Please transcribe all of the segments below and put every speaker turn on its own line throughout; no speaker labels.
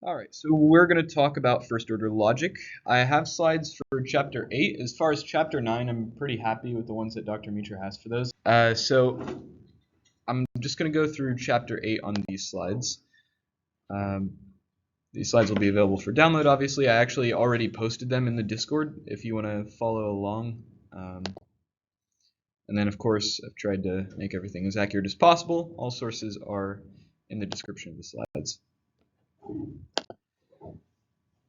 All right, so we're going to talk about first order logic. I have slides for chapter 8. As far as chapter 9, I'm pretty happy with the ones that Dr. Mitra has for those. So I'm just going to go through chapter 8 on these slides. These slides will be available for download, obviously. I actually already posted them in the Discord if you want to follow along. And then, of course, I've tried to make everything as accurate as possible. All sources are in the description of the slides.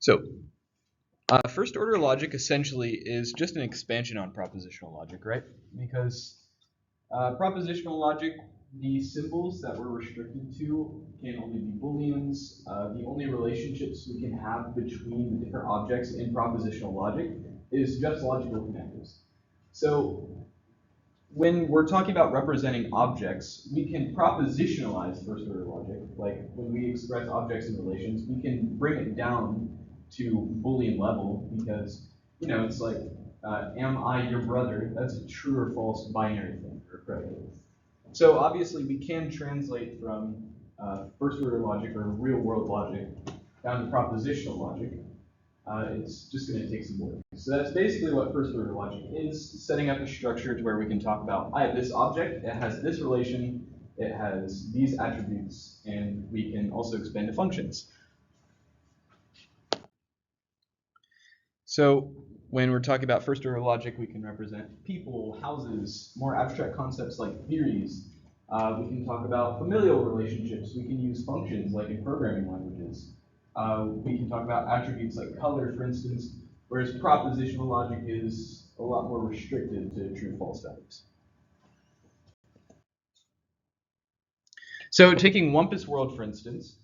So, first order logic essentially is just an expansion on propositional logic, right? Because propositional logic, the symbols that we're restricted to can only be booleans. The only relationships we can have between the different objects in propositional logic is just logical connectives. So when we're talking about representing objects, we can propositionalize first order logic. Like when we express objects and relations, we can bring it down to Boolean level because, it's like, am I your brother? That's a true or false binary thing or predicate. So obviously we can translate from first order logic or real world logic down to propositional logic. It's just going to take some work. So that's basically what first order logic is, setting up a structure to where we can talk about, I have this object, it has this relation, it has these attributes, and we can also expand to functions. So when we're talking about first order logic, we can represent people, houses, more abstract concepts like theories. We can talk about familial relationships. We can use functions like in programming languages. We can talk about attributes like color, for instance, whereas propositional logic is a lot more restricted to true-false values. So taking Wumpus World, for instance,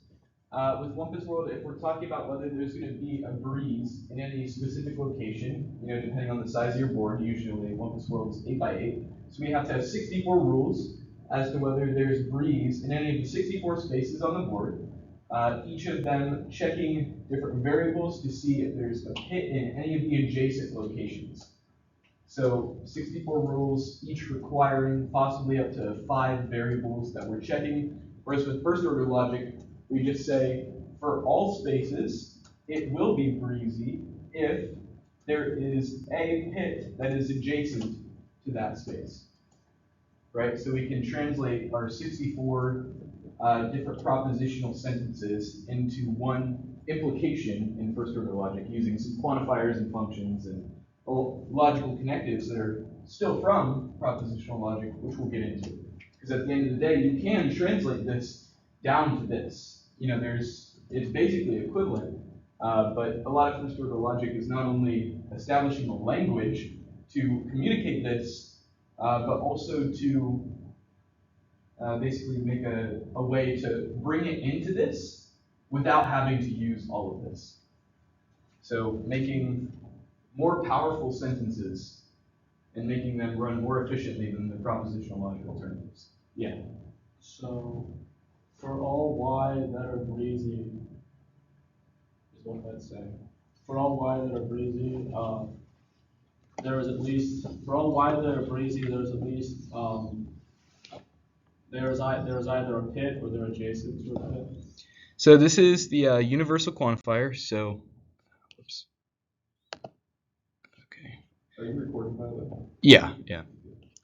with Wumpus World, if we're talking about whether there's going to be a breeze in any specific location, depending on the size of your board, usually Wumpus World is 8x8, so we have to have 64 rules as to whether there's breeze in any of the 64 spaces on the board. Each of them checking different variables to see if there's a pit in any of the adjacent locations. So 64 rules, each requiring possibly up to 5 variables that we're checking. Whereas with first order logic, we just say for all spaces, it will be breezy if there is a pit that is adjacent to that space. Right? So we can translate our 64 different propositional sentences into one implication in first order logic using some quantifiers and functions and logical connectives that are still from propositional logic, which we'll get into. Because at the end of the day, you can translate this down to this. It's basically equivalent, but a lot of first order logic is not only establishing a language to communicate this, but also to basically make a way to bring it into this without having to use all of this. So making more powerful sentences and making them run more efficiently than the propositional logic alternatives. Yeah.
So for all y that are breezy, is what that's saying. For all y that are breezy, there is at least, for all y that are breezy, there's at least, there's either a pit or they're adjacent to a pit.
So this is the universal quantifier. So, oops. Okay.
Are you recording, by the way?
Yeah.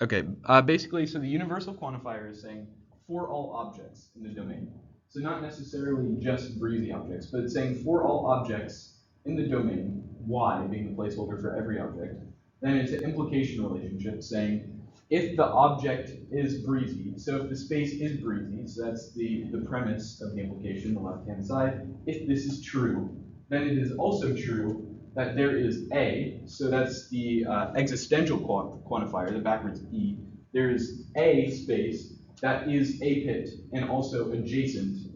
Okay. Basically, so the universal quantifier is saying for all objects in the domain. So not necessarily just breezy objects, but it's saying for all objects in the domain, y being the placeholder for every object. Then it's an implication relationship saying if the object is breezy, so if the space is breezy, so that's the premise of the implication, the left-hand side, if this is true, then it is also true that there is A, so that's the existential quantifier, the backwards E. There is a space that is a pit and also adjacent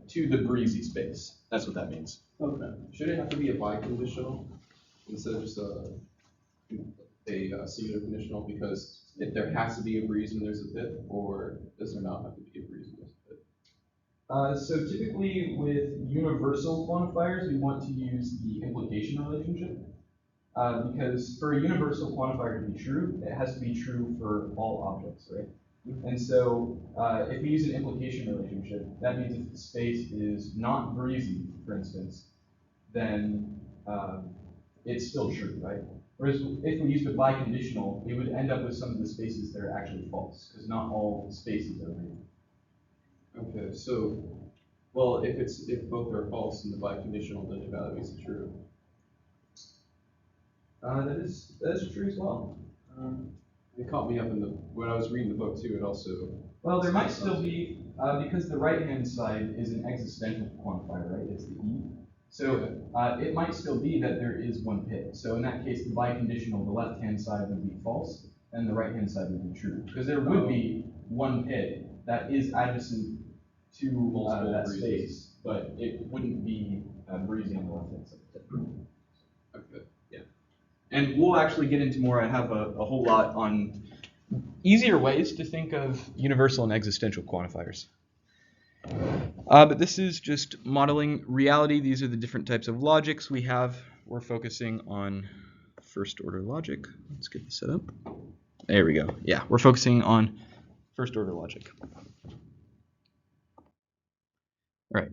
to the breezy space. That's what that means.
Okay.
Should it have to be a biconditional instead of just a singular conditional? Because if there has to be a breeze when there's a pit, or does there not have to be a breeze when there's a pit?
So typically with universal quantifiers, we want to use the implication relationship. Because for a universal quantifier to be true, it has to be true for all objects, right? And so if we use an implication relationship, that means if the space is not breezy, for instance, then it's still true, right? Whereas if we used a biconditional, we would end up with some of the spaces that are actually false, because not all spaces are real.
Okay, so, well, if both are false in the biconditional, then it evaluates true.
That is true as well.
It caught me up when I was reading the book too. It also.
Well, there might still be, because the right-hand side is an existential quantifier, right? It's the E. So it might still be that there is one pit. So in that case, the biconditional, the left-hand side would be false, and the right-hand side would be true. Because there would be one pit that is adjacent to that space, but it wouldn't be breezy on the left-hand side.
Okay.
Yeah. And we'll actually get into more. I have a whole lot on easier ways to think of universal and existential quantifiers. But this is just modeling reality. These are the different types of logics we have. We're focusing on first order logic. Let's get this set up. There we go. Yeah, we're focusing on first order logic. All right.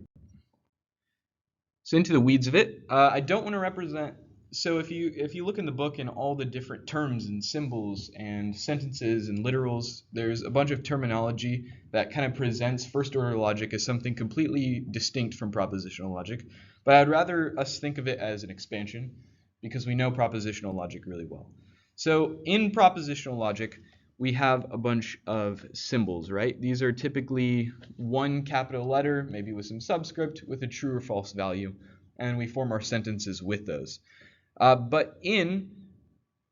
So into the weeds of it. I don't want to represent. So if you look in the book and all the different terms and symbols and sentences and literals, there's a bunch of terminology that kind of presents first order logic as something completely distinct from propositional logic. But I'd rather us think of it as an expansion because we know propositional logic really well. So in propositional logic, we have a bunch of symbols, right? These are typically one capital letter, maybe with some subscript, with a true or false value, and we form our sentences with those. But in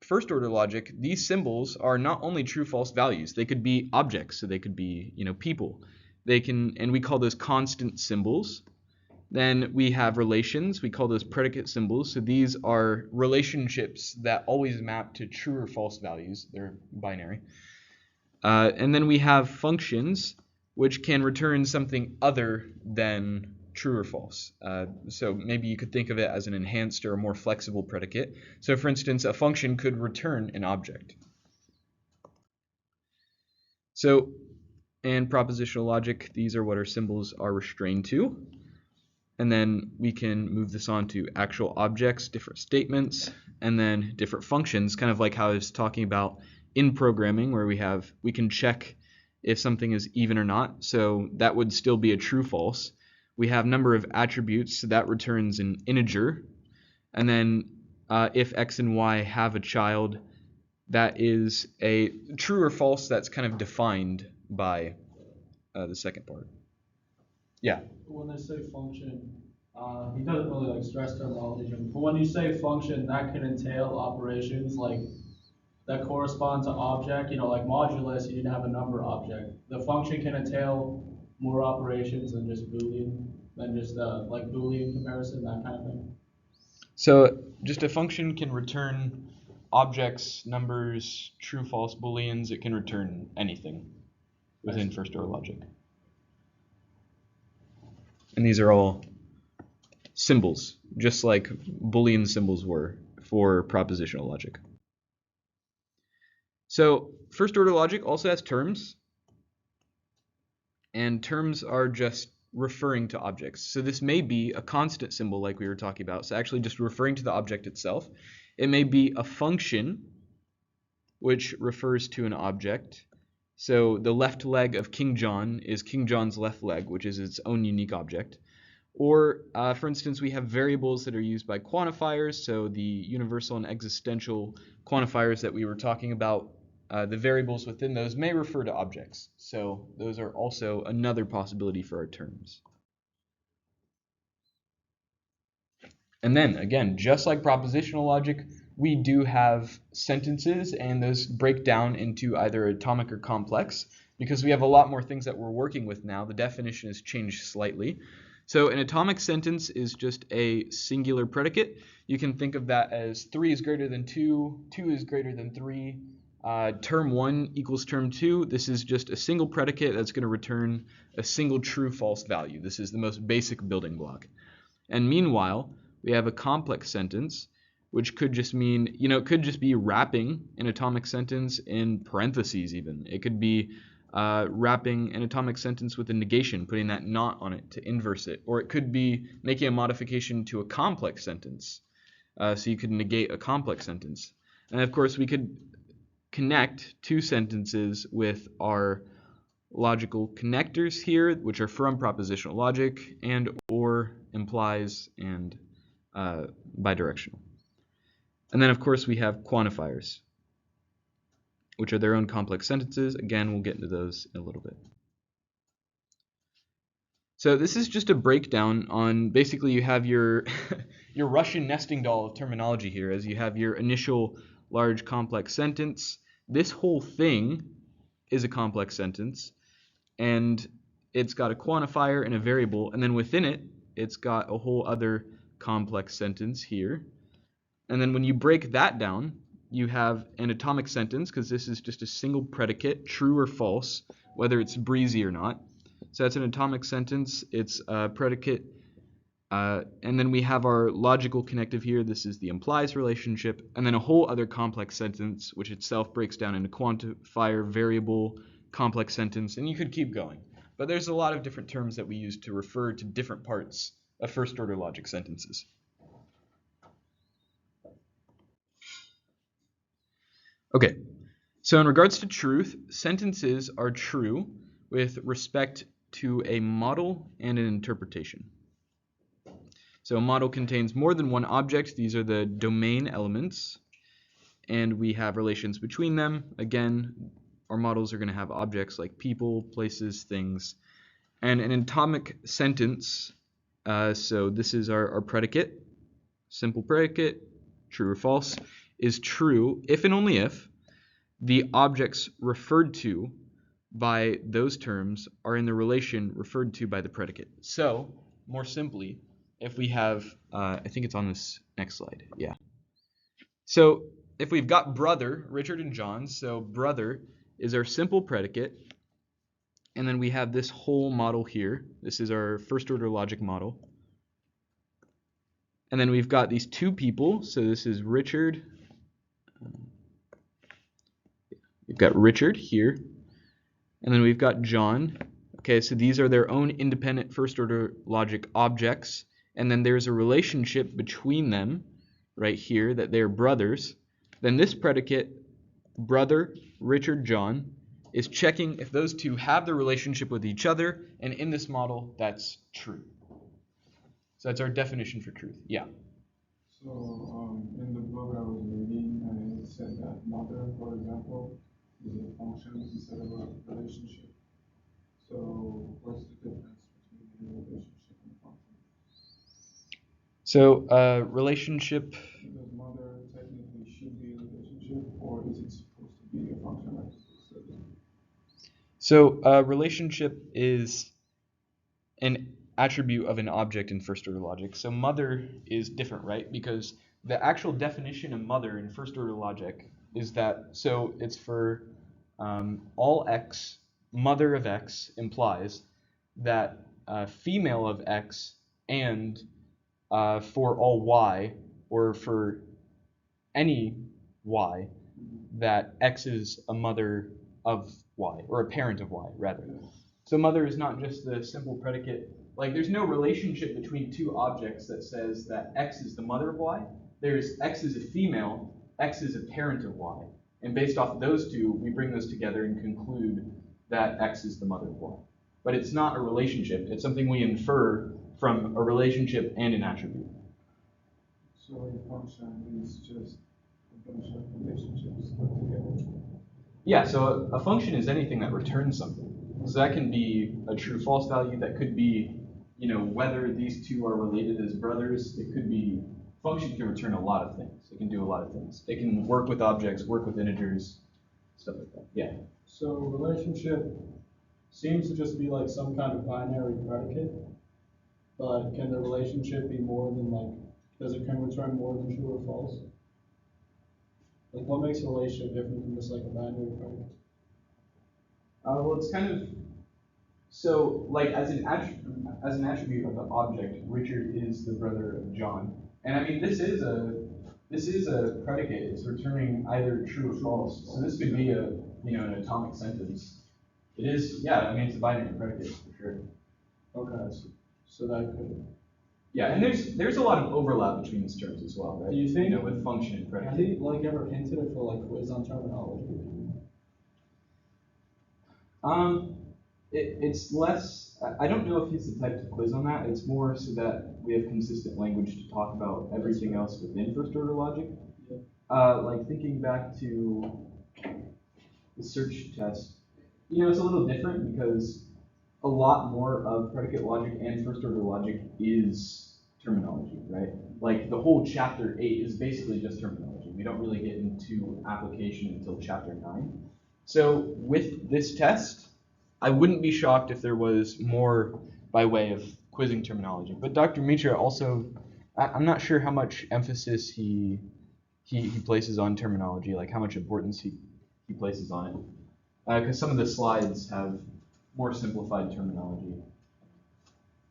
first order logic, these symbols are not only true false values. They could be objects, so they could be, people. And we call those constant symbols. Then we have relations. We call those predicate symbols. So these are relationships that always map to true or false values. They're binary. And then we have functions, which can return something other than true or false. So maybe you could think of it as an enhanced or a more flexible predicate. So for instance, a function could return an object. So in propositional logic, these are what our symbols are restrained to. And then we can move this on to actual objects, different statements, and then different functions, kind of like how I was talking about in programming, where we can check if something is even or not. So that would still be a true false. We have number of attributes, so that returns an integer. And then if x and y have a child, that is a true or false that's kind of defined by the second part. Yeah.
When they say function, he doesn't really stress terminology, but when you say function, that can entail operations that correspond to object. Like modulus, you need to have a number object. The function can entail more operations than just Boolean, like Boolean comparison, that kind of thing.
So just a function can return objects, numbers, true, false, Booleans. It can return anything within first order logic. And these are all symbols, just like Boolean symbols were for propositional logic. So first order logic also has terms, and terms are just referring to objects. So this may be a constant symbol like we were talking about, so actually just referring to the object itself. It may be a function which refers to an object. So the left leg of King John is King John's left leg, which is its own unique object. Or, for instance, we have variables that are used by quantifiers, so the universal and existential quantifiers that we were talking about, the variables within those may refer to objects. So those are also another possibility for our terms. And then, again, just like propositional logic, we do have sentences, and those break down into either atomic or complex, because we have a lot more things that we're working with now. The definition has changed slightly. So an atomic sentence is just a singular predicate. You can think of that as 3 is greater than 2, 2 is greater than 3, term 1 equals term 2. This is just a single predicate that's going to return a single true-false value. This is the most basic building block. And meanwhile, we have a complex sentence, which could just mean, it could just be wrapping an atomic sentence in parentheses even. It could be wrapping an atomic sentence with a negation, putting that not on it to inverse it. Or it could be making a modification to a complex sentence. So you could negate a complex sentence. And of course, we could connect two sentences with our logical connectors here, which are from propositional logic, and or, implies, and bidirectional. And then, of course, we have quantifiers, which are their own complex sentences. Again, we'll get into those in a little bit. So this is just a breakdown on, basically you have your your Russian nesting doll of terminology here, as you have your initial large complex sentence. This whole thing is a complex sentence, and it's got a quantifier and a variable, and then within it, it's got a whole other complex sentence here. And then when you break that down, you have an atomic sentence, because this is just a single predicate, true or false, whether it's breezy or not. So that's an atomic sentence. It's a predicate. And then we have our logical connective here. This is the implies relationship. And then a whole other complex sentence, which itself breaks down into quantifier, variable, complex sentence. And you could keep going. But there's a lot of different terms that we use to refer to different parts of first-order logic sentences. Okay, so in regards to truth, sentences are true with respect to a model and an interpretation. So a model contains more than one object. These are the domain elements, and we have relations between them. Again, our models are going to have objects like people, places, things. And an atomic sentence, so this is our predicate, simple predicate, true or false, is true if and only if the objects referred to by those terms are in the relation referred to by the predicate. So, more simply, if we have, I think it's on this next slide, yeah. So, if we've got brother, Richard and John, so brother is our simple predicate, and then we have this whole model here. This is our first order logic model. And then we've got these two people, so this is Richard. We've got Richard here, and then we've got John. Okay, so these are their own independent first-order logic objects, and then there's a relationship between them right here that they're brothers. Then this predicate, brother, Richard, John, is checking if those two have the relationship with each other, and in this model, that's true. So that's our definition for truth. Yeah.
So in the book I was reading, it said that mother, for example, is a function instead of a relationship. So what's the difference between a relationship and a function?
So relationship.
Because mother technically should be a relationship, or is it supposed to be a function like this?
So relationship is an attribute of an object in first order logic. So mother is different, right? Because the actual definition of mother in first order logic is that, so it's for all x, mother of x implies that female of x, and for all y, or for any y, that x is a mother of y, or a parent of y, rather. So mother is not just the simple predicate. Like, there's no relationship between two objects that says that x is the mother of y. There's x is a female, x is a parent of y. And based off of those two, we bring those together and conclude that x is the mother of y. But it's not a relationship. It's something we infer from a relationship and an attribute.
So a function is just a bunch of relationships put together?
Yeah, so a function is anything that returns something. So that can be a true-false value. That could be, whether these two are related as brothers. It could be, function can return a lot of things. It can do a lot of things. It can work with objects, work with integers, stuff like that. Yeah.
So relationship seems to just be like some kind of binary predicate, but can the relationship be more than can return more than true or false? Like, what makes a relationship different from just like a binary predicate?
Well, it's kind of, so like as an attribute of the object, Richard is the brother of John, and I mean this is a predicate. It's returning either true or false. So this could be an atomic sentence. It is, yeah, I mean, it's a binary predicate, for sure.
Okay, so that could.
Yeah, and there's a lot of overlap between these terms as well, right?
Do you think-
You know, with function and
Have
predicate.
they like ever hinted at for like quiz on terminology?
It's less, I don't know if he's the type to quiz on that. It's more so that we have consistent language to talk about everything else within first order logic.
Yeah.
Like thinking back to the search test, you know, it's a little different because a lot more of predicate logic and first order logic is terminology, right? Like the whole chapter 8 is basically just terminology. We don't really get into application until chapter 9. So with this test, I wouldn't be shocked if there was more by way of quizzing terminology. But Dr. Mitra also, I'm not sure how much emphasis he places on terminology, like how much importance he places on it. Because some of the slides have more simplified terminology.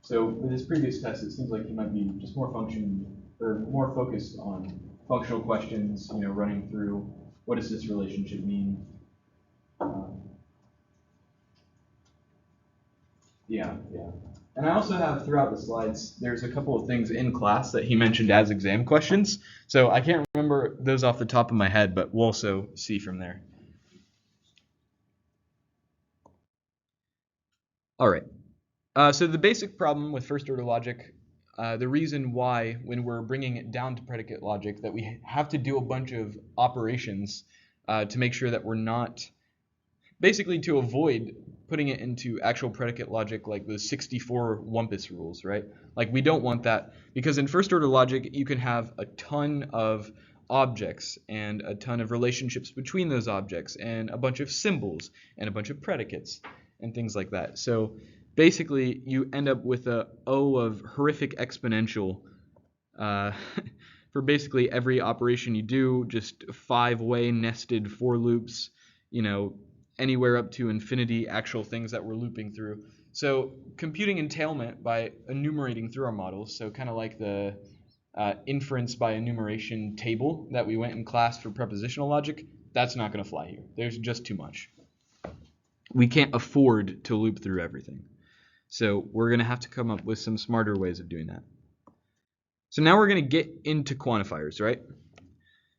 So with his previous test, it seems like he might be just more more focused on functional questions, you know, running through what does this relationship mean. Yeah. And I also have throughout the slides, there's a couple of things in class that he mentioned as exam questions. So I can't remember those off the top of my head, but we'll also see from there. All right. So the basic problem with first order logic, the reason why when we're bringing it down to predicate logic that we have to do a bunch of operations to make sure that we're not, basically to avoid putting it into actual predicate logic like the 64 Wumpus rules, right? Like we don't want that because in first order logic you can have a ton of objects and a ton of relationships between those objects and a bunch of symbols and a bunch of predicates and things like that. So basically you end up with a O of horrific exponential for basically every operation you do, just 5-way nested for loops, you know, anywhere up to infinity actual things that we're looping through. So computing entailment by enumerating through our models, so kind of like the inference by enumeration table that we went in class for prepositional logic, that's not going to fly here. There's just too much. We can't afford to loop through everything. So we're going to have to come up with some smarter ways of doing that. So now we're going to get into quantifiers, right?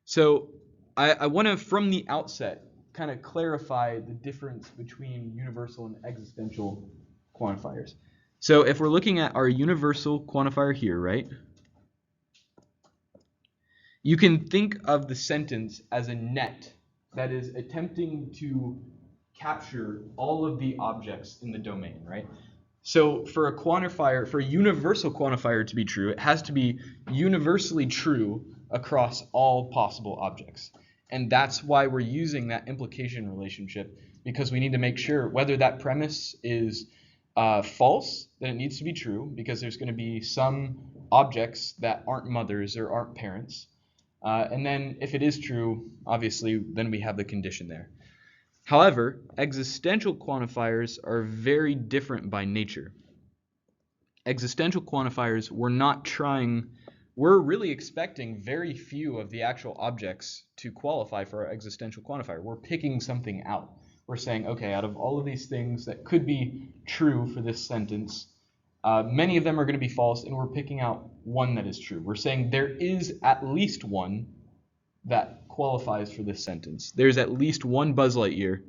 So I want to, from the outset, kind of clarify the difference between universal and existential quantifiers. So if we're looking at our universal quantifier here, right? You can think of the sentence as a net that is attempting to capture all of the objects in the domain, right? So for a quantifier, for a universal quantifier to be true, it has to be universally true across all possible objects. And that's why we're using that implication relationship, because we need to make sure whether that premise is false, then it needs to be true, because there's going to be some objects that aren't mothers or aren't parents. And then if it is true, obviously, then we have the condition there. However, existential quantifiers are very different by nature. Existential quantifiers, we're really expecting very few of the actual objects to qualify for our existential quantifier. We're picking something out. We're saying, okay, out of all of these things that could be true for this sentence, many of them are going to be false, and we're picking out one that is true. We're saying there is at least one that qualifies for this sentence. There's at least one Buzz Lightyear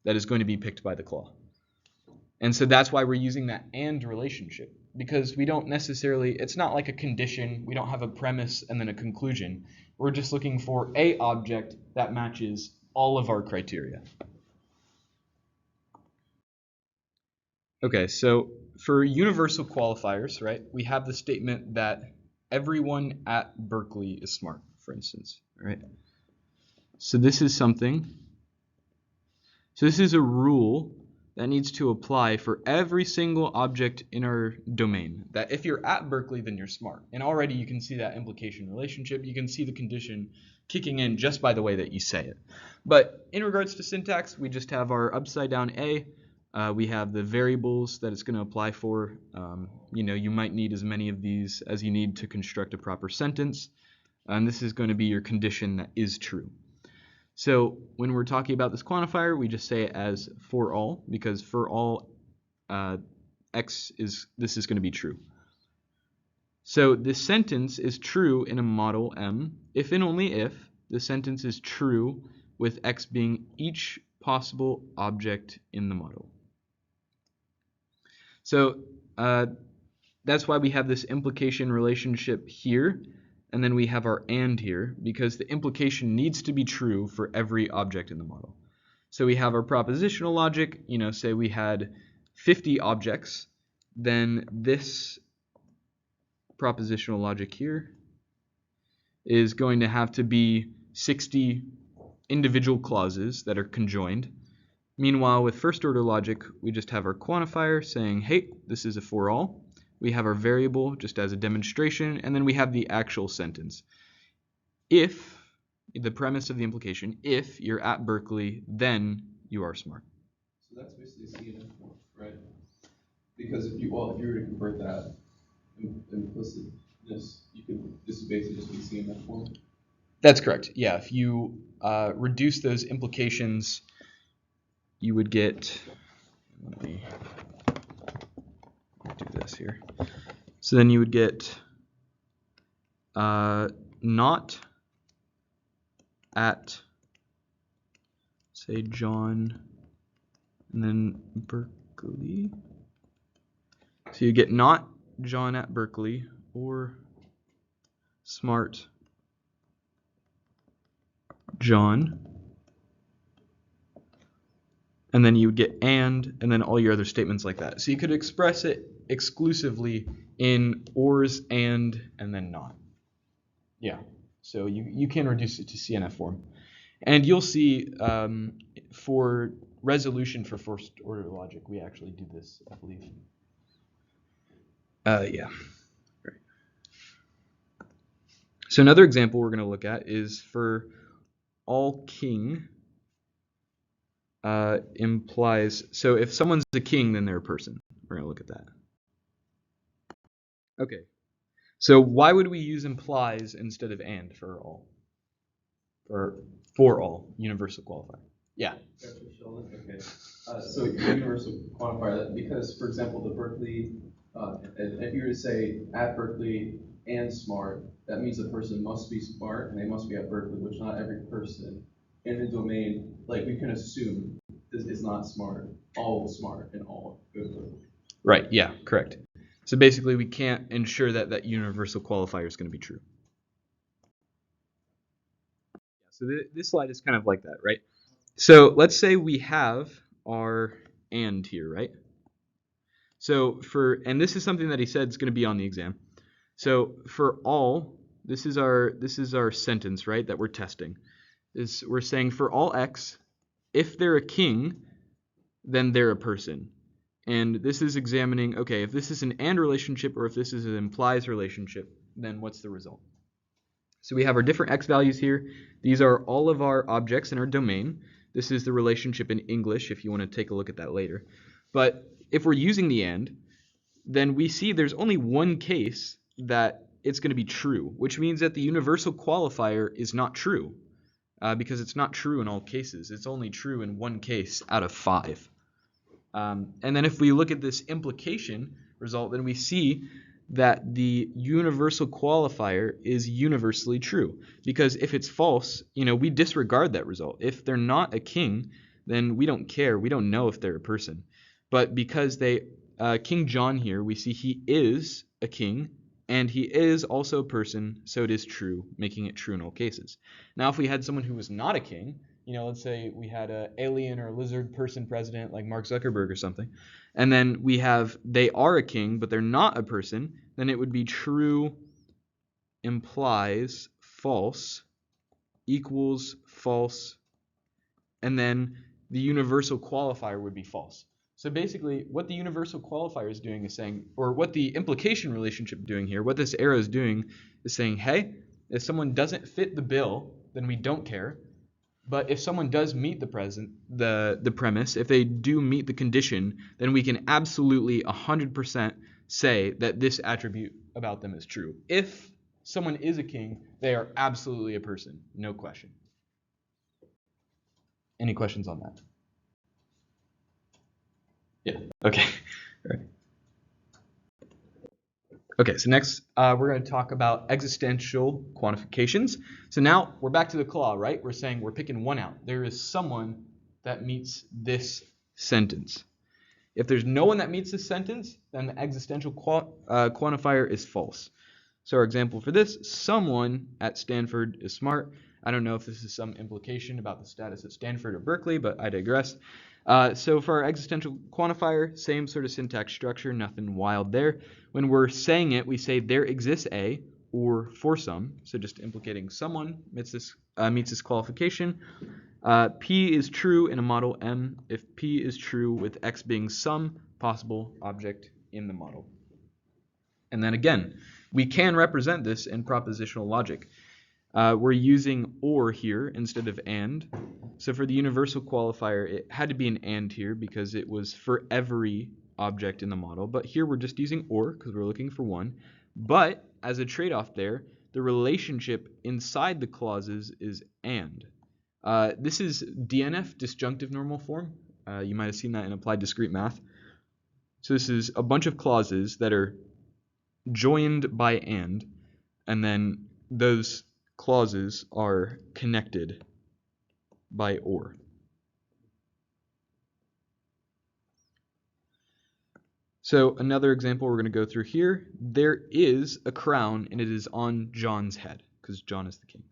that is going to be picked by the claw. And so that's why we're using that and relationship, because we don't necessarily, it's not like a condition, we don't have a premise and then a conclusion. We're just looking for a object that matches all of our criteria. Okay, so for universal qualifiers, right, we have the statement that everyone at Berkeley is smart, for instance, right? So this is a rule that needs to apply for every single object in our domain. That if you're at Berkeley, then you're smart. And already you can see that implication relationship. You can see the condition kicking in just by the way that you say it. But in regards to syntax, we just have our upside down A. We have the variables that it's going to apply for. You might need as many of these as you need to construct a proper sentence. And this is going to be your condition that is true. So when we're talking about this quantifier, we just say it as for all, because for all this is going to be true. So this sentence is true in a model M if and only if the sentence is true with X being each possible object in the model. So that's why we have this implication relationship here, and then we have our and here, because the implication needs to be true for every object in the model. So we have our propositional logic, say we had 50 objects, then this propositional logic here is going to have to be 60 individual clauses that are conjoined. Meanwhile, with first order logic, we just have our quantifier saying, hey, this is a for all. We have our variable just as a demonstration, and then we have the actual sentence. If, the premise of the implication, if you're at Berkeley, then you are smart.
So that's basically CNN form, right? Because if you were to convert that implicitness, this is basically just be CNN form.
That's correct. Yeah, if you reduce those implications, you would get, let me do this here. So then you would get not at, say, John, and then Berkeley. So you get not John at Berkeley or smart John. And then you would get and then all your other statements like that. So you could express it exclusively in ors, and then not. Yeah, so you can reduce it to CNF form. And you'll see for resolution for first order logic, we actually do this, I believe. Yeah. Right. So another example we're going to look at is for all king implies, so if someone's a king, then they're a person. We're going to look at that. Okay. So why would we use implies instead of and for all? Or for all, universal qualifier. Yeah.
Okay. So universal quantifier, that because, for example, the Berkeley, if you were to say at Berkeley and smart, that means the person must be smart and they must be at Berkeley, which not every person in the domain, like we can assume, is not smart, all smart and all good at Berkeley.
Right. Yeah. Correct. So basically, we can't ensure that that universal qualifier is going to be true. So this slide is kind of like that, right? So let's say we have our and here, right? So and this is something that he said is going to be on the exam. So for all, this is our sentence, right, that we're testing. We're saying for all x, if they're a king, then they're a person. And this is examining, okay, if this is an and relationship or if this is an implies relationship, then what's the result? So we have our different x values here. These are all of our objects in our domain. This is the relationship in English if you want to take a look at that later. But if we're using the and, then we see there's only one case that it's going to be true, which means that the universal qualifier is not true because it's not true in all cases. It's only true in one case out of 5. And then if we look at this implication result, then we see that the universal qualifier is universally true. Because if it's false, we disregard that result. If they're not a king, then we don't care. We don't know if they're a person. But because King John here, we see he is a king, and he is also a person, so it is true, making it true in all cases. Now, if we had someone who was not a king, let's say we had an alien or a lizard person president like Mark Zuckerberg or something, and then we have they are a king, but they're not a person, then it would be true implies false equals false, and then the universal qualifier would be false. So basically, what the universal qualifier is doing is saying, or what the implication relationship doing here, what this arrow is doing is saying, hey, if someone doesn't fit the bill, then we don't care. But if someone does meet the premise, if they do meet the condition, then we can absolutely 100% say that this attribute about them is true. If someone is a king, they are absolutely a person, no question. Any questions on that? Yeah, okay. All right. Okay, so next we're going to talk about existential quantifications. So now we're back to the claw, right? We're saying we're picking one out. There is someone that meets this sentence. If there's no one that meets this sentence, then the existential quantifier is false. So our example for this, someone at Stanford is smart. I don't know if this is some implication about the status at Stanford or Berkeley, but I digress. So for our existential quantifier, same sort of syntax structure, nothing wild there. When we're saying it, we say there exists a, or for some, so just implicating someone meets this qualification. P is true in a model M if P is true with X being some possible object in the model. And then again, we can represent this in propositional logic. We're using or here instead of and. So for the universal qualifier, it had to be an and here because it was for every object in the model. But here we're just using or because we're looking for one. But as a trade-off there, the relationship inside the clauses is and. This is DNF, disjunctive normal form. You might have seen that in applied discrete math. So this is a bunch of clauses that are joined by and then those clauses are connected by or. So another example we're going to go through here, there is a crown and it is on John's head because John is the king.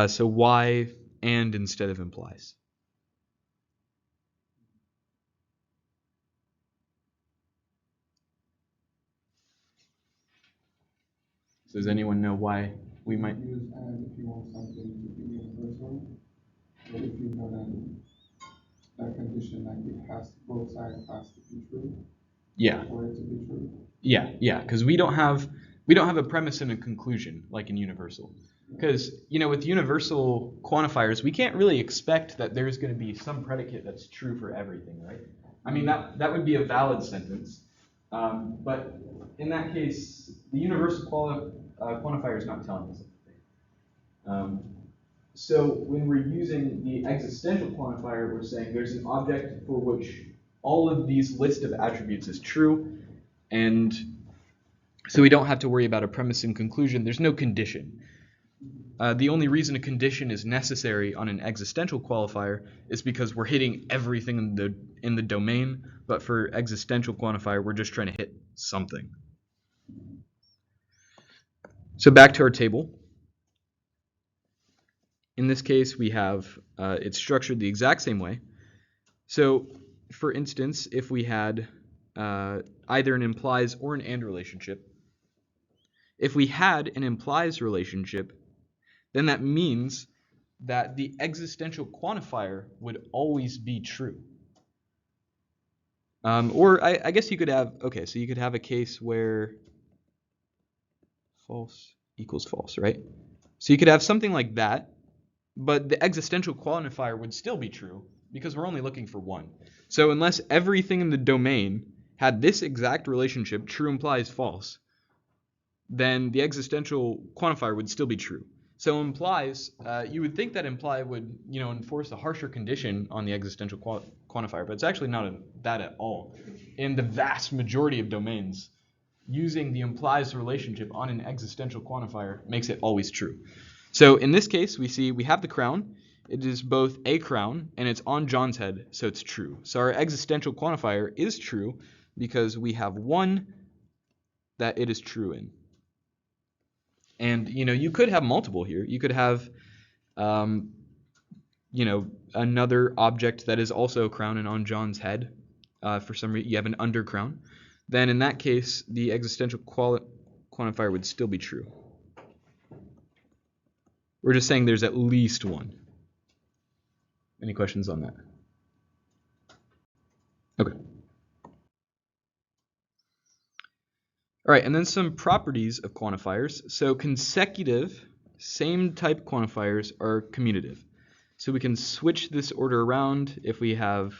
So why and instead of implies? So does anyone know why we might
use and if you want something to be universal, but if you know that condition, like it has both sides has to be true.
Yeah.
For it to be true.
Yeah, because we don't have a premise and a conclusion like in universal. Because with universal quantifiers, we can't really expect that there's going to be some predicate that's true for everything, right? I mean that would be a valid sentence, but in that case, the universal quantifier is not telling us anything. So when we're using the existential quantifier, we're saying there's an object for which all of these list of attributes is true, and so we don't have to worry about a premise and conclusion. There's no condition. The only reason a condition is necessary on an existential qualifier is because we're hitting everything in the domain, but for existential quantifier, we're just trying to hit something. So back to our table. In this case, we have it's structured the exact same way. So, for instance, if we had either an implies or an and relationship, if we had an implies relationship, then that means that the existential quantifier would always be true. Or I guess you could have, okay, so you could have a case where false equals false, right? So you could have something like that, but the existential quantifier would still be true because we're only looking for one. So unless everything in the domain had this exact relationship, true implies false, then the existential quantifier would still be true. So implies, you would think that imply would enforce a harsher condition on the existential quantifier, but it's actually not that at all. In the vast majority of domains, using the implies relationship on an existential quantifier makes it always true. So in this case, we see we have the crown. It is both a crown and it's on John's head, so it's true. So our existential quantifier is true because we have one that it is true in. And you could have multiple here. You could have another object that is also a crown and on John's head. For some reason, you have an undercrown. Then in that case, the existential quantifier would still be true. We're just saying there's at least one. Any questions on that? Okay. All right, and then some properties of quantifiers. So consecutive, same type quantifiers are commutative. So we can switch this order around if we have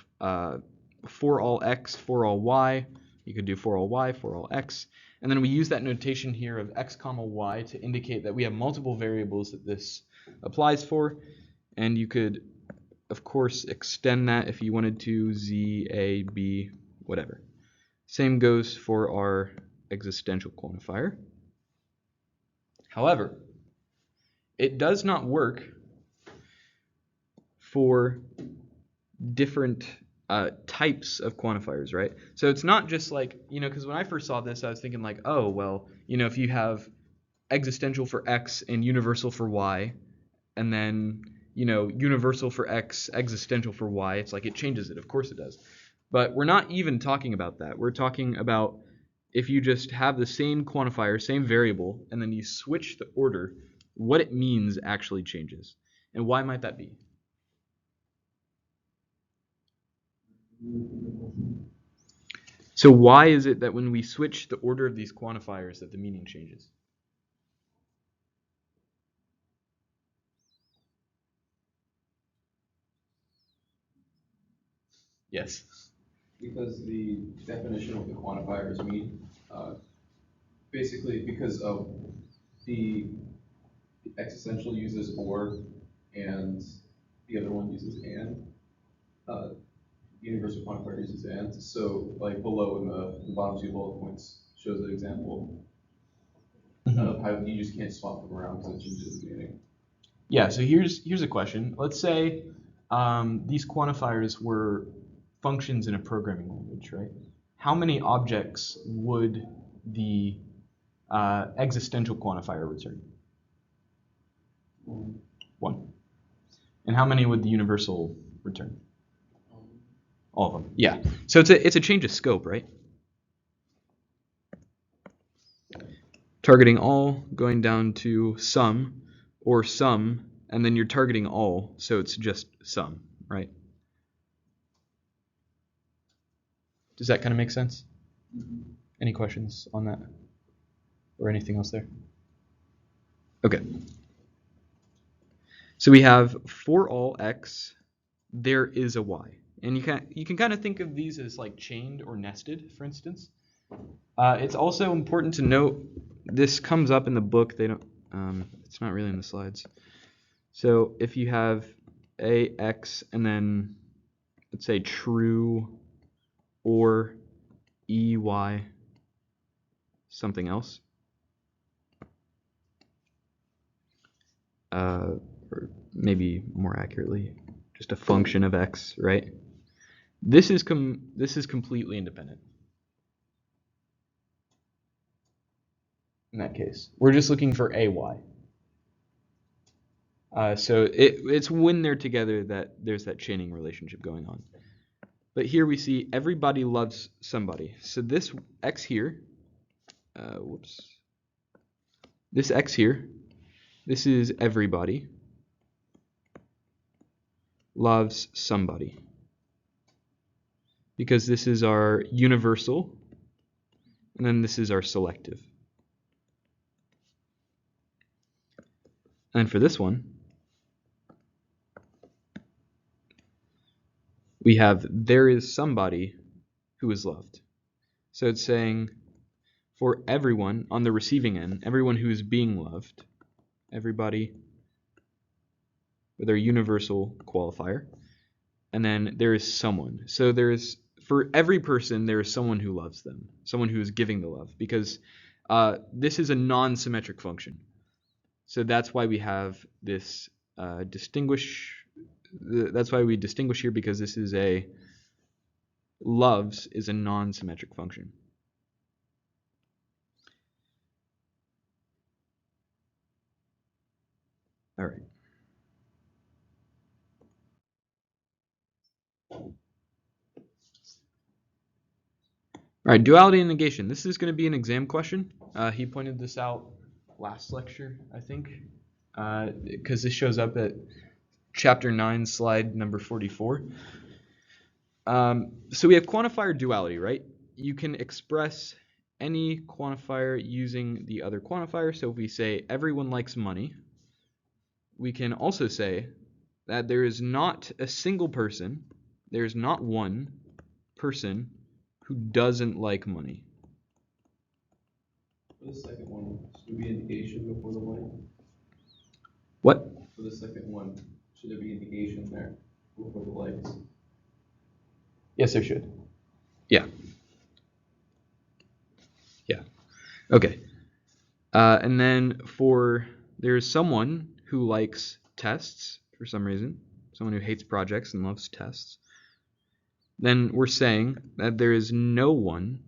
for all x, for all y. You could do for all y, for all x. And then we use that notation here of x comma y to indicate that we have multiple variables that this
applies for, and you could, of course, extend that if you wanted to, Z, A, B, whatever. Same goes for our existential quantifier. However, it does not work for different types of quantifiers, right? So it's not just like, because when I first saw this, I was thinking like, oh, well, if you have existential for X and universal for Y, and then, universal for X, existential for Y, it's like it changes it. Of course it does. But we're not even talking about that. We're talking about if you just have the same quantifier, same variable, and then you switch the order, what it means actually changes. And why might that be? So why is it that when we switch the order of these quantifiers that the meaning changes? Yes.
Because the definition of the quantifiers mean, basically because of the existential uses or, and the other one uses and. The universal quantifier uses and. So like below in the bottom two bullet points shows an example of how you just can't swap them around because it changes the meaning.
Yeah, so here's a question. Let's say these quantifiers were functions in a programming language, right? How many objects would the existential quantifier return? One. And how many would the universal return? All of them. Yeah. So it's a change of scope, right? Targeting all, going down to some, or some, and then you're targeting all, so it's just some, right? Does that kind of make sense? Any questions on that? Or anything else there? Okay. So we have for all x, there is a y. And you can kind of think of these as like chained or nested, for instance. It's also important to note, this comes up in the book. They don't. It's not really in the slides. So if you have ax and then let's say true or ey something else, or maybe more accurately, just a function of x, right? This is completely independent. In that case, we're just looking for ay. So it's when they're together that there's that chaining relationship going on. But here we see everybody loves somebody. So this x here, this x here, this is everybody loves somebody. Because this is our universal, and then this is our selective. And for this one, we have there is somebody who is loved. So it's saying for everyone on the receiving end, everyone who is being loved, everybody with our universal qualifier, and then there is someone. So for every person, there is someone who loves them, someone who is giving the love, because this is a non-symmetric function. So that's why we have this that's why we distinguish here, because this is loves is a non-symmetric function. All right. All right, duality and negation. This is going to be an exam question. He pointed this out last lecture, I think, because this shows up at chapter 9, slide number 44. So we have quantifier duality, right? You can express any quantifier using the other quantifier. So if we say everyone likes money, we can also say that there is not a single person, there is not one person who doesn't like money.
For the second one, should we be a negation before the line?
What?
for the second one, should there be a negation there before the likes?
Yes, there should. Yeah. Yeah. Okay. And then there's someone who likes tests for some reason, someone who hates projects and loves tests. Then we're saying that there is no one,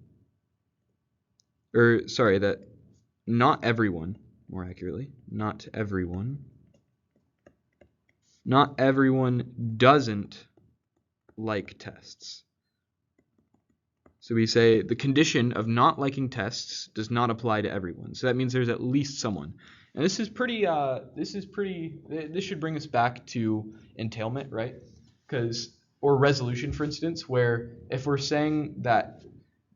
that not everyone, more accurately, not everyone doesn't like tests. So we say the condition of not liking tests does not apply to everyone. So that means there's at least someone. And this should bring us back to entailment, right? Or resolution, for instance, where if we're saying that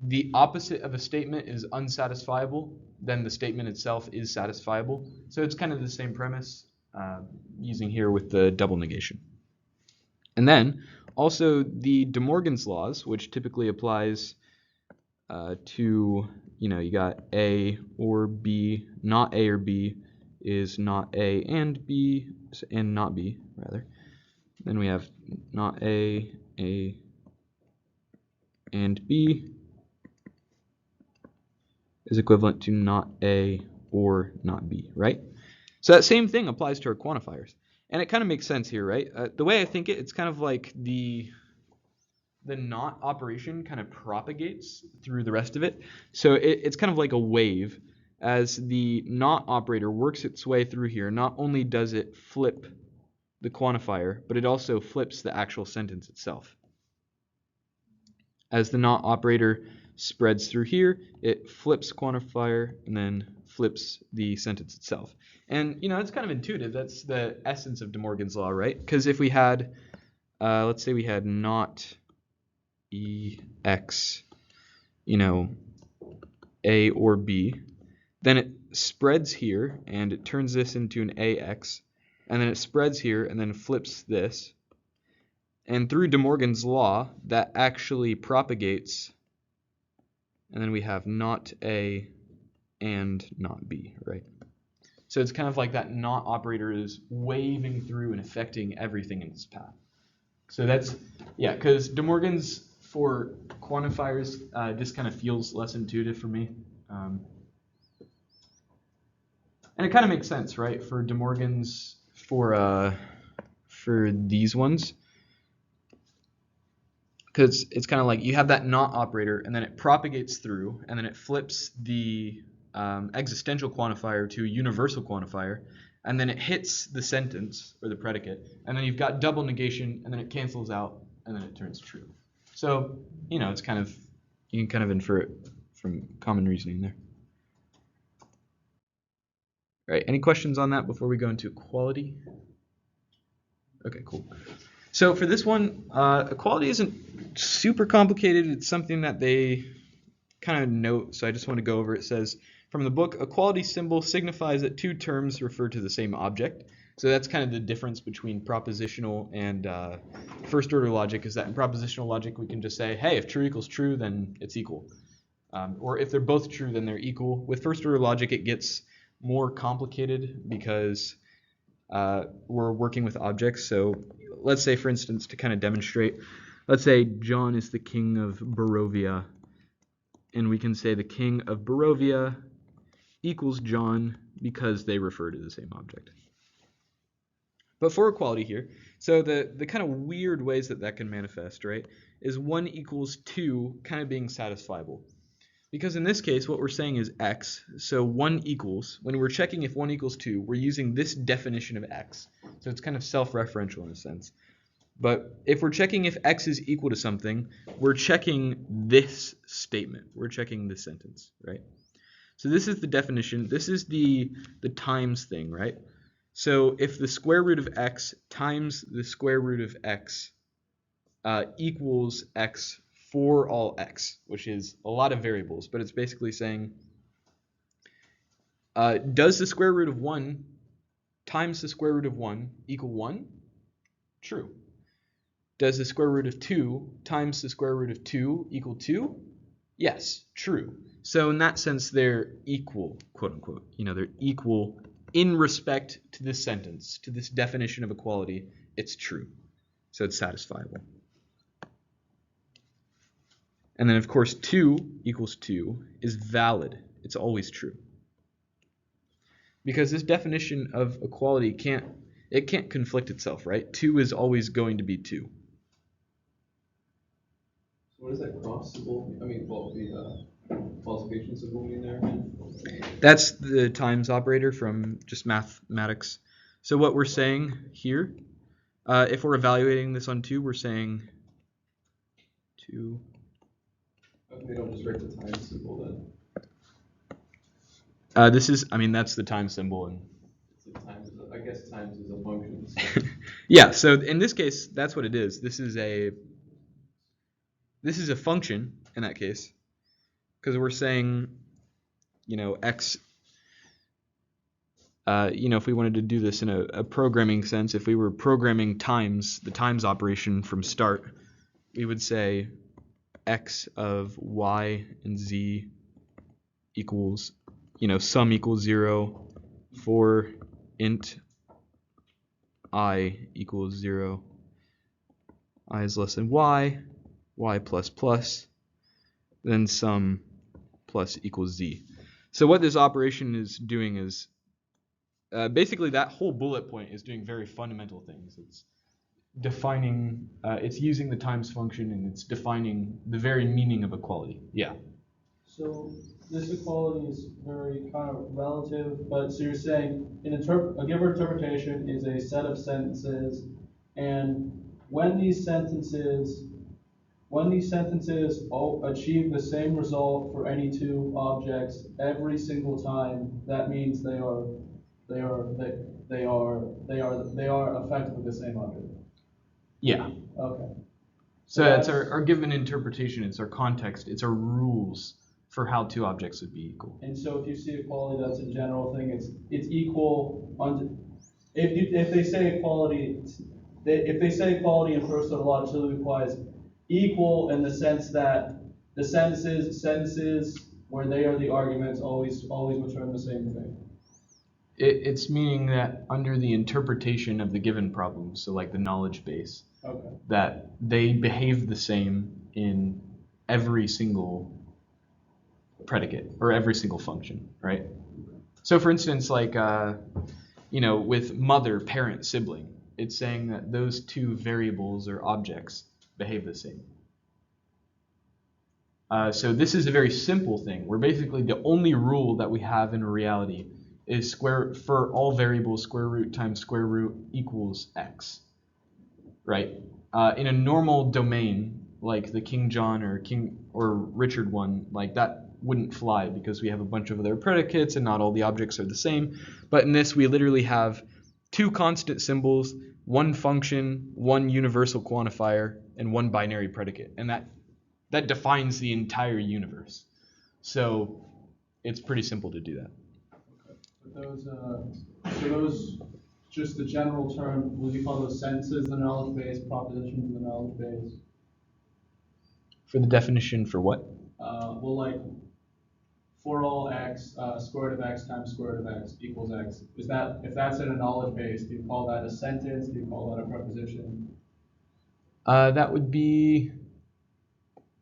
the opposite of a statement is unsatisfiable, then the statement itself is satisfiable. So it's kind of the same premise using here with the double negation. And then also the De Morgan's laws, which typically applies to, you got A or B, not A or B is not A and B, and not B, rather. Then we have not A, and B is equivalent to not A or not B, right? So that same thing applies to our quantifiers. And it kind of makes sense here, right? The way I think it's kind of like the not operation kind of propagates through the rest of it. So it's kind of like a wave. As the not operator works its way through here, not only does it flip the quantifier, but it also flips the actual sentence itself. As the not operator spreads through here, it flips quantifier and then flips the sentence itself. And, it's kind of intuitive. That's the essence of De Morgan's law, right? Because if we had, let's say we had not EX, A or B, then it spreads here and it turns this into an AX, and then it spreads here and then flips this. And through De Morgan's law, that actually propagates, and then we have not A and not B, right? So it's kind of like that not operator is waving through and affecting everything in its path. So that's, because De Morgan's for quantifiers just kind of feels less intuitive for me. And it kind of makes sense, right? For De Morgan's for these ones. Because it's kind of like you have that not operator, and then it propagates through, and then it flips the existential quantifier to a universal quantifier, and then it hits the sentence or the predicate, and then you've got double negation, and then it cancels out, and then it turns true. So, it's kind of, you can kind of infer it from common reasoning there. All right, any questions on that before we go into equality? Okay, cool. So for this one, equality isn't super complicated. It's something that they kind of note, so I just want to go over it. It says, from the book, equality symbol signifies that two terms refer to the same object. So that's kind of the difference between propositional and first order logic, is that in propositional logic we can just say, hey, if true equals true, then it's equal. Or if they're both true, then they're equal. With first order logic, it gets more complicated because we're working with objects. So let's say, for instance, to kind of demonstrate, let's say John is the king of Barovia, and we can say the king of Barovia equals John because they refer to the same object. But for equality here, so the kind of weird ways that can manifest, right, is 1 equals 2 kind of being satisfiable. Because in this case, what we're saying is x, so 1 equals, when we're checking if 1 equals 2, we're using this definition of x. So it's kind of self-referential in a sense. But if we're checking if x is equal to something, we're checking this statement. We're checking this sentence, right? So this is the definition. This is the times thing, right? So if the square root of x times the square root of x equals x for all x, which is a lot of variables, but it's basically saying, does the square root of 1 times the square root of 1 equal 1? True. Does the square root of 2 times the square root of 2 equal 2? Yes, true. So in that sense, they're equal, quote unquote. They're equal in respect to this sentence, to this definition of equality, it's true. So it's satisfiable. And then, of course, 2 equals 2 is valid. It's always true. Because this definition of equality can't conflict itself, right? 2 is always going to be 2.
So what does that cross symbol, the multiplication symbol mean there?
That's the times operator from just mathematics. So what we're saying here, if we're evaluating this on 2, we're saying 2.
Okay, don't just write the times symbol then.
That's the time symbol. And
I guess times is a function.
yeah, so in this case, that's what it is. This is a function in that case, because we're saying, x, if we wanted to do this in a programming sense, if we were programming the times operation from start, we would say x of y and z equals, sum equals 0 for int I equals 0, I is less than y plus plus, then sum plus equals z. So what this operation is doing is, basically that whole bullet point is doing very fundamental things. It's defining, it's using the times function, and it's defining the very meaning of equality. Yeah.
So this equality is very kind of relative, but so you're saying a given interpretation is a set of sentences, and when these sentences achieve the same result for any 2 objects every single time, that means they are effectively the same object.
Yeah.
Okay.
So that's our given interpretation. It's our context. It's our rules for how 2 objects would be equal.
And so if you see equality, that's a general thing. It's equal. If they say equality in first order logic, it implies equal in the sense that the sentences where they are the arguments always return the same thing.
It's meaning that under the interpretation of the given problem, so like the knowledge base,
Okay.
that they behave the same in every single predicate or every single function, right? So for instance, like, with mother, parent, sibling, it's saying that those 2 variables or objects behave the same. So this is a very simple thing, where basically the only rule that we have in reality is for all variables, square root times square root equals x, right? In a normal domain, like the King John or Richard one, like that wouldn't fly because we have a bunch of other predicates and not all the objects are the same. But in this, we literally have 2 constant symbols, 1 function, 1 universal quantifier, and 1 binary predicate, and that defines the entire universe. So it's pretty simple to do that.
But those, just the general term, would you call those sentences in the knowledge base, propositions in the knowledge base?
For the definition for what?
Well, like, for all x, square root of x times square root of x equals x. If that's in a knowledge base, do you call that a sentence? Do you call that a preposition?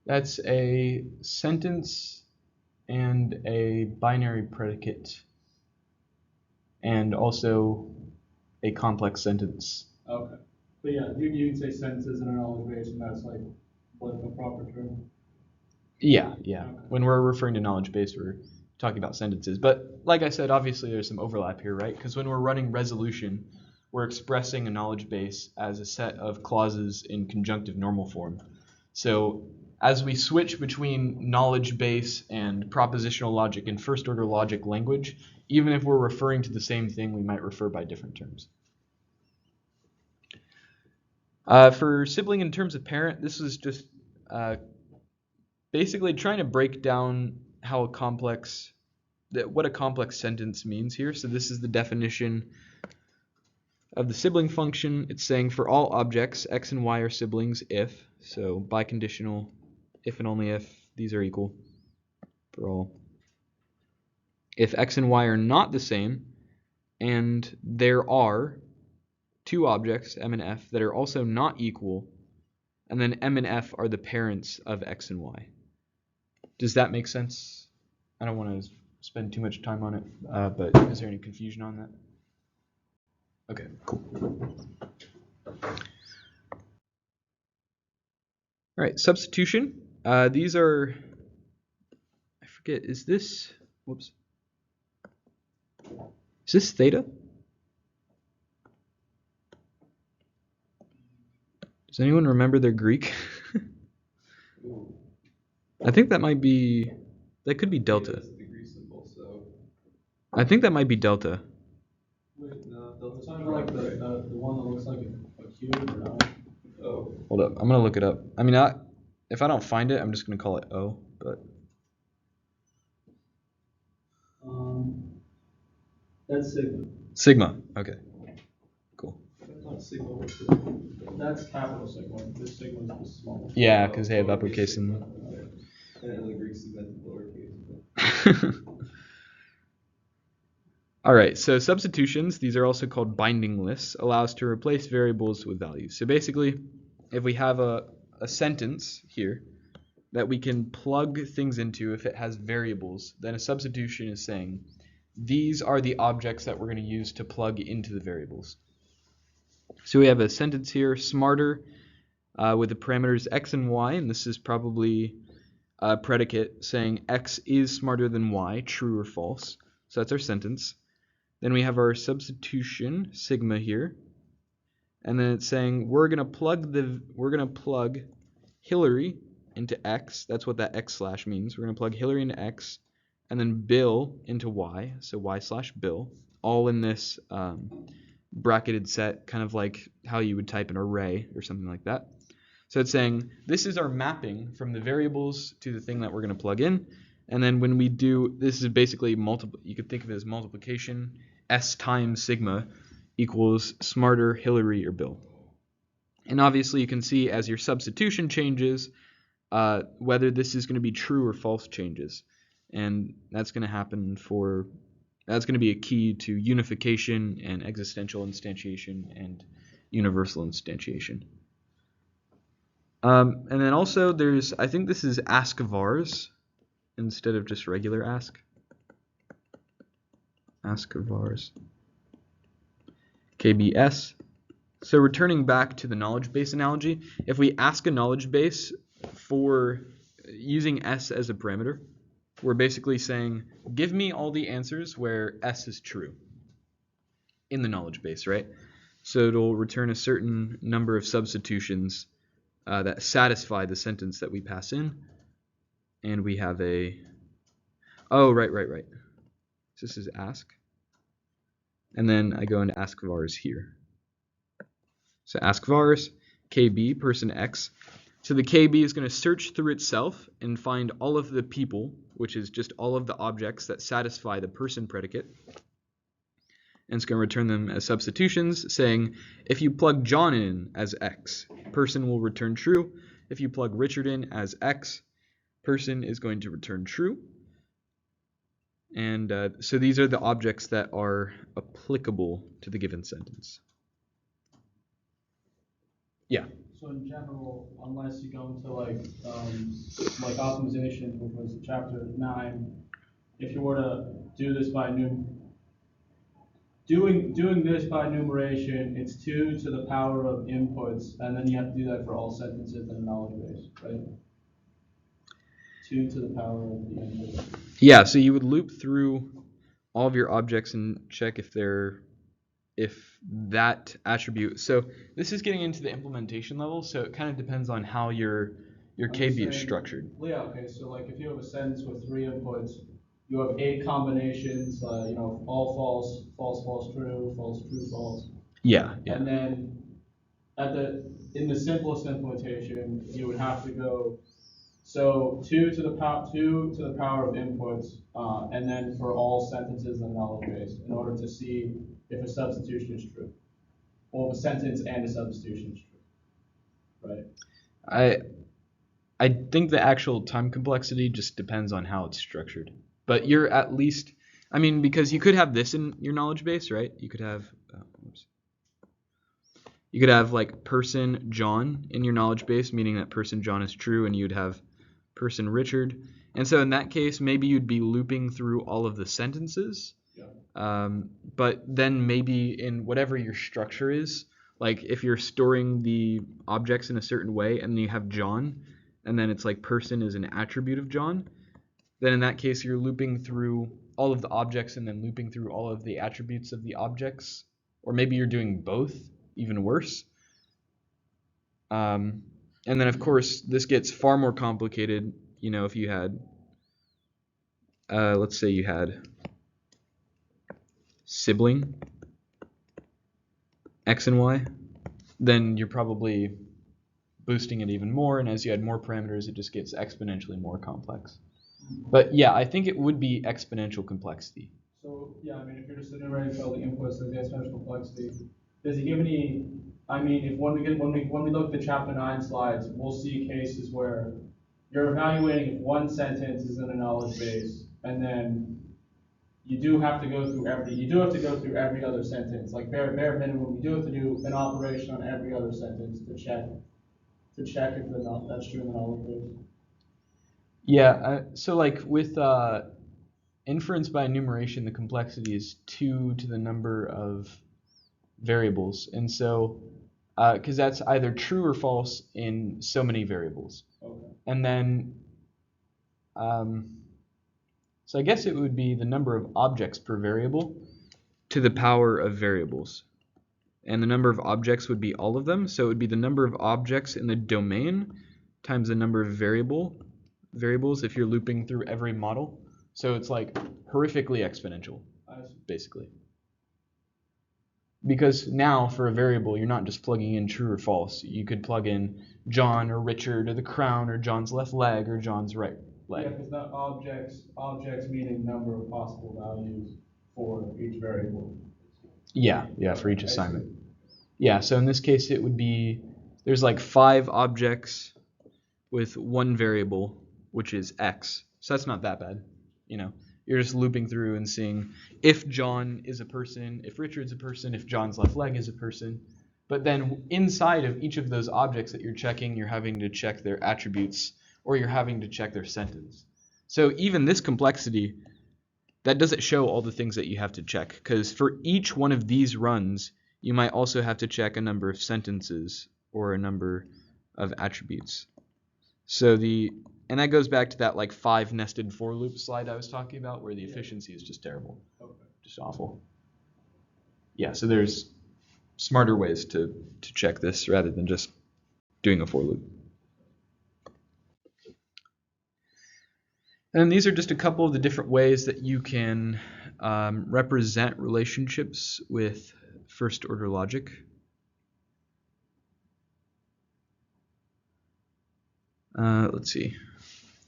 That's a sentence and a binary predicate, and also a complex sentence.
Okay. But yeah, you can say sentences in a knowledge base, and that's like what the proper term.
Yeah.
Okay.
When we're referring to knowledge base, we're talking about sentences. But like I said, obviously there's some overlap here, right? Because when we're running resolution, we're expressing a knowledge base as a set of clauses in conjunctive normal form. So as we switch between knowledge base and propositional logic and first order logic language, even if we're referring to the same thing, we might refer by different terms. For sibling in terms of parent, this is just basically trying to break down what a complex sentence means here. So this is the definition of the sibling function. It's saying for all objects, x and y are siblings if, so biconditional, if and only if these are equal for all. If x and y are not the same, and there are two objects, M and F, that are also not equal, and then M and F are the parents of X and Y. Does that make sense? I don't want to spend too much time on it, but is there any confusion on that? Okay, cool. All right, substitution. These are, I forget, is this theta? Does anyone remember their Greek? I think that could be delta.
That's the Greek symbol, so.
I think that might be delta.
Wait, no, delta's
It's kind of like the one that looks like a cube or not.
Oh,
Hold up, I'm gonna look it up. I mean, if I don't find it, I'm just gonna call it O. But
That's sigma.
sigma. Okay, cool.
I thought sigma was
That's capital sigma. This sigma is the small one.
Yeah, because they have uppercase in them.
And the Greeks invented lowercase.
All right, so substitutions, these are also called binding lists, allow us to replace variables with values. So basically, if we have a sentence here that we can plug things into if it has variables, then a substitution is saying these are the objects that we're going to use to plug into the variables. So we have a sentence here, smarter, with the parameters x and y, and this is probably a predicate saying x is smarter than y, true or false. So that's our sentence. Then we have our substitution, sigma here. And then it's saying we're gonna plug Hillary into x. That's what that x slash means. We're gonna plug Hillary into x, and then Bill into y. So y slash Bill, all in this bracketed set, kind of like how you would type an array or something like that. So it's saying this is our mapping from the variables to the thing that we're gonna plug in. And then when we do, this is basically you could think of it as multiplication. S times sigma equals smarter, Hillary, or Bill. And obviously you can see as your substitution changes, whether this is going to be true or false changes. And that's going to be a key to unification and existential instantiation and universal instantiation. And then also I think this is ask vars instead of just regular ask. Ask vars. KBS. So returning back to the knowledge base analogy, if we ask a knowledge base for using S as a parameter, we're basically saying, give me all the answers where S is true in the knowledge base, right? So it'll return a certain number of substitutions that satisfy the sentence that we pass in. And we have right. So this is ask. And then I go into ask vars here. So ask vars, KB, person X. So the KB is going to search through itself and find all of the people, which is just all of the objects that satisfy the person predicate. And it's going to return them as substitutions, saying if you plug John in as X, person will return true. If you plug Richard in as X, person is going to return true. And so these are the objects that are applicable to the given sentence. Yeah.
So in general, unless you go into like optimization, which was chapter 9, if you were to do this by doing this by numeration, it's 2 to the power of inputs, and then you have to do that for all sentences in a knowledge base, right? 2 to the power of the inputs.
Yeah, so you would loop through all of your objects and check if that attribute. So this is getting into the implementation level, so it kind of depends on how your KB is structured.
Yeah, okay, so like if you have a sentence with 3 inputs, you have 8 combinations, all false, false, false, true, false, true, false.
Yeah.
And then in the simplest implementation, you would have to go 2 to the power of inputs, and then for all sentences in the knowledge base, in order to see if a substitution is true, or if a sentence and a substitution is true, right?
I think the actual time complexity just depends on how it's structured. But you're at least, I mean, because you could have this in your knowledge base, right? You could have, like person John in your knowledge base, meaning that person John is true, and you'd have person Richard. And so in that case, maybe you'd be looping through all of the sentences. But then maybe in whatever your structure is, like if you're storing the objects in a certain way and you have John, and then it's like person is an attribute of John, then in that case you're looping through all of the objects and then looping through all of the attributes of the objects. Or maybe you're doing both, even worse. And then of course this gets far more complicated, if you had, let's say you had sibling x and y, then you're probably boosting it even more, and as you add more parameters it just gets exponentially more complex. But yeah, I think it would be exponential complexity.
So yeah, I mean, if you're just enumerating all the inputs of the exponential complexity, does it give any? I mean, if when we look at the chapter 9 slides, we'll see cases where you're evaluating if one sentence is in a knowledge base, and then you do have to go through every other sentence. Like bare minimum, you do have to do an operation on every other sentence to check if that's true in the knowledge base.
Yeah, so like with inference by enumeration, the complexity is 2 to the number of variables. And so, because that's either true or false in so many variables.
Okay.
And then, so I guess it would be the number of objects per variable to the power of variables. And the number of objects would be all of them. So it would be the number of objects in the domain times the number of variables if you're looping through every model. So it's like horrifically exponential, basically. Because now for a variable, you're not just plugging in true or false. You could plug in John or Richard or the crown or John's left leg or John's right leg.
Yeah, because not objects meaning number of possible values for each variable.
Yeah, for each assignment. Yeah, so in this case it would be, there's like 5 objects with one variable, which is x. So that's not that bad. You're just looping through and seeing if John is a person, if Richard's a person, if John's left leg is a person. But then inside of each of those objects that you're checking, you're having to check their attributes, or you're having to check their sentence. So even this complexity, that doesn't show all the things that you have to check, because for each one of these runs, you might also have to check a number of sentences or a number of attributes. And that goes back to that like 5 nested for loop slide I was talking about, where the efficiency is just terrible.
Okay.
Just awful. Yeah, so there's smarter ways to check this rather than just doing a for loop. And these are just a couple of the different ways that you can represent relationships with first order logic. Let's see.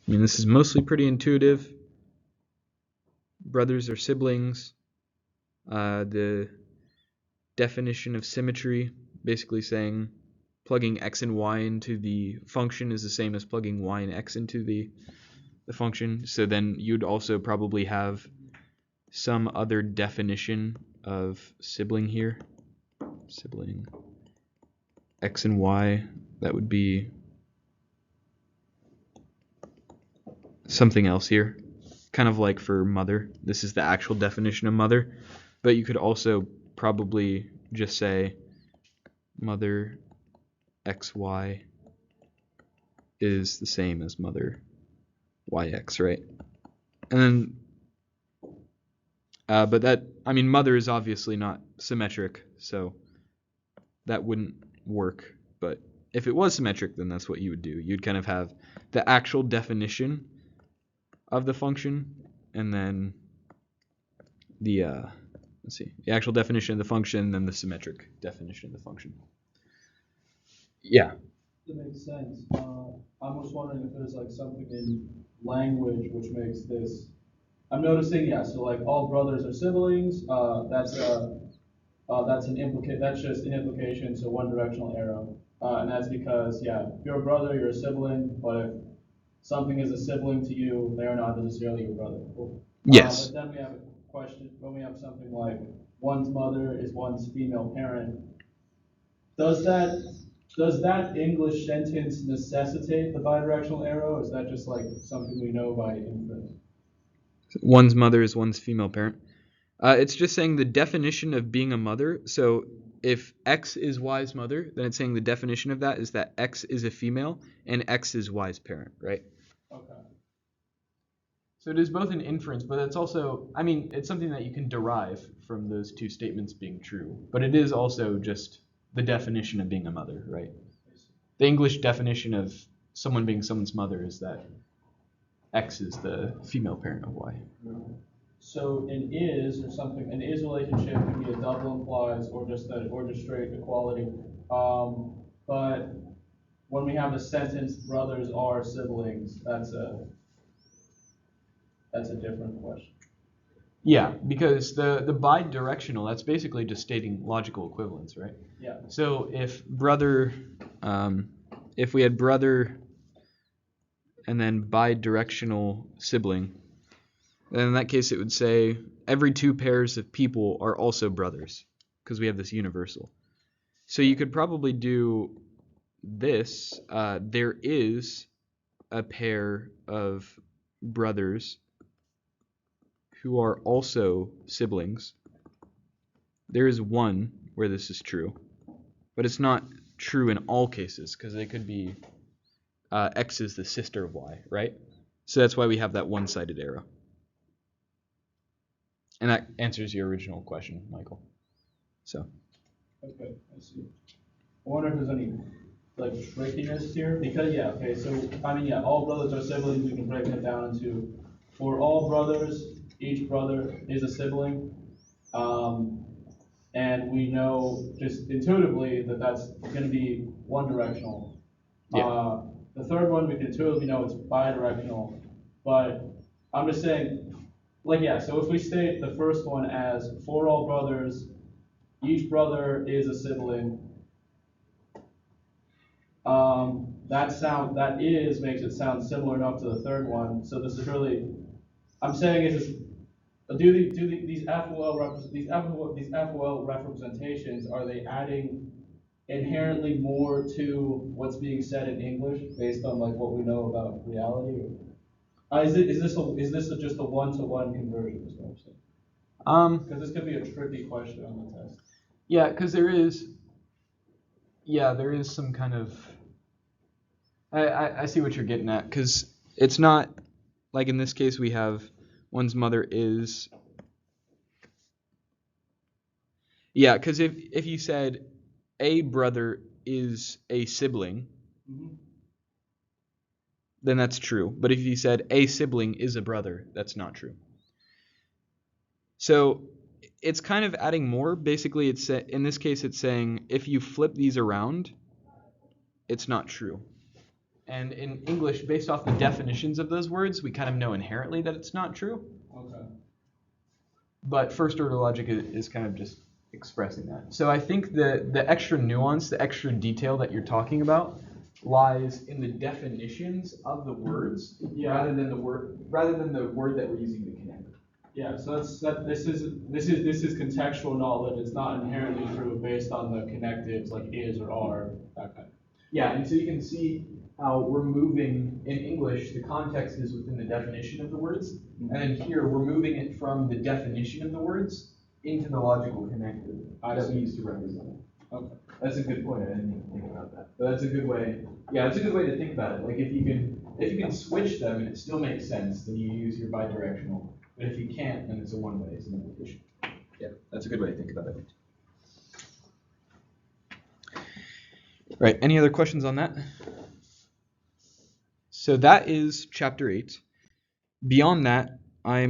I mean, this is mostly pretty intuitive. Brothers or siblings. The definition of symmetry, basically saying plugging x and y into the function is the same as plugging y and x into the function. So then you'd also probably have some other definition of sibling here. Sibling x and y, that would be something else here, kind of like for mother. This is the actual definition of mother, but you could also probably just say mother xy is the same as mother yx, right? And then but that, I mean, mother is obviously not symmetric, so that wouldn't work. But if it was symmetric, then that's what you would do. You'd kind of have the actual definition of the function, and then the the actual definition of the function, and then the symmetric definition of the function. Yeah.
That makes sense. I'm just wondering if there's like something in language which makes this. I'm noticing, yeah. So like all brothers are siblings. That's just an implication. So one directional arrow, and that's because if you're a brother, you're a sibling. But if something is a sibling to you, they are not necessarily your brother. Cool.
Yes.
But then we have a when we have something like one's mother is one's female parent, does that English sentence necessitate the bidirectional arrow? Or is that just like something we know by inference?
One's mother is one's female parent. It's just saying the definition of being a mother. So if X is Y's mother, then it's saying the definition of that is that X is a female and X is Y's parent, right?
Okay.
So it is both an inference, but it's also, I mean, it's something that you can derive from those two statements being true. But it is also just the definition of being a mother, right? The English definition of someone being someone's mother is that X is the female parent of Y.
So an is or something, an is relationship can be a double implies or just straight equality. But when we have the sentence brothers are siblings, that's a different question.
Yeah, because the bidirectional, that's basically just stating logical equivalence, right?
Yeah.
So if brother, if we had brother and then bidirectional sibling, then in that case it would say every two pairs of people are also brothers, because we have this universal. So you could probably do this. There is a pair of brothers who are also siblings. There is one where this is true, but it's not true in all cases, because they could be X is the sister of Y, right? So that's why we have that one-sided arrow. And that answers your original question, Michael. So.
Okay, I see. I wonder if there's any like trickiness here, because yeah, okay, so I mean yeah, all brothers are siblings. We can break that down into for all brothers, each brother is a sibling, and we know just intuitively that that's going to be one directional.
Yeah.
The third one we can intuitively know it's bidirectional, but I'm just saying, like yeah, so if we state the first one as for all brothers, each brother is a sibling. That is makes it sound similar enough to the third one. So this is really, I'm saying is these FOL representations, are they adding inherently more to what's being said in English based on like what we know about reality? Is this just a one-to-one conversion? Is what I'm saying. Because this could be a tricky question on the test.
Yeah, because there is some kind of, I see what you're getting at, because it's not, like in this case we have one's mother is, yeah, because if you said a brother is a sibling, then that's true. But if you said a sibling is a brother, that's not true. So it's kind of adding more. Basically, in this case, it's saying if you flip these around, it's not true. And in English, based off the definitions of those words, we kind of know inherently that it's not true.
Okay.
But first order logic is kind of just expressing that. So I think the extra nuance, the extra detail that you're talking about lies in the definitions of the words, rather than the word that we're using to connect.
Yeah, so this is contextual knowledge. It's not inherently true based on the connectives like is or are, that kind of.
Yeah, and so you can see how we're moving in English, the context is within the definition of the words, and then here we're moving it from the definition of the words into the logical connective that we use to represent it.
Okay.
That's a good point. I didn't even think about that. But that's a good way. Yeah, that's a good way to think about it. Like if you can switch them and it still makes sense, then you use your bidirectional. But if you can't, then it's a one-way, it's an implication. Yeah, that's a good way to think about it. Right, any other questions on that? So that is chapter 8. Beyond that, I'm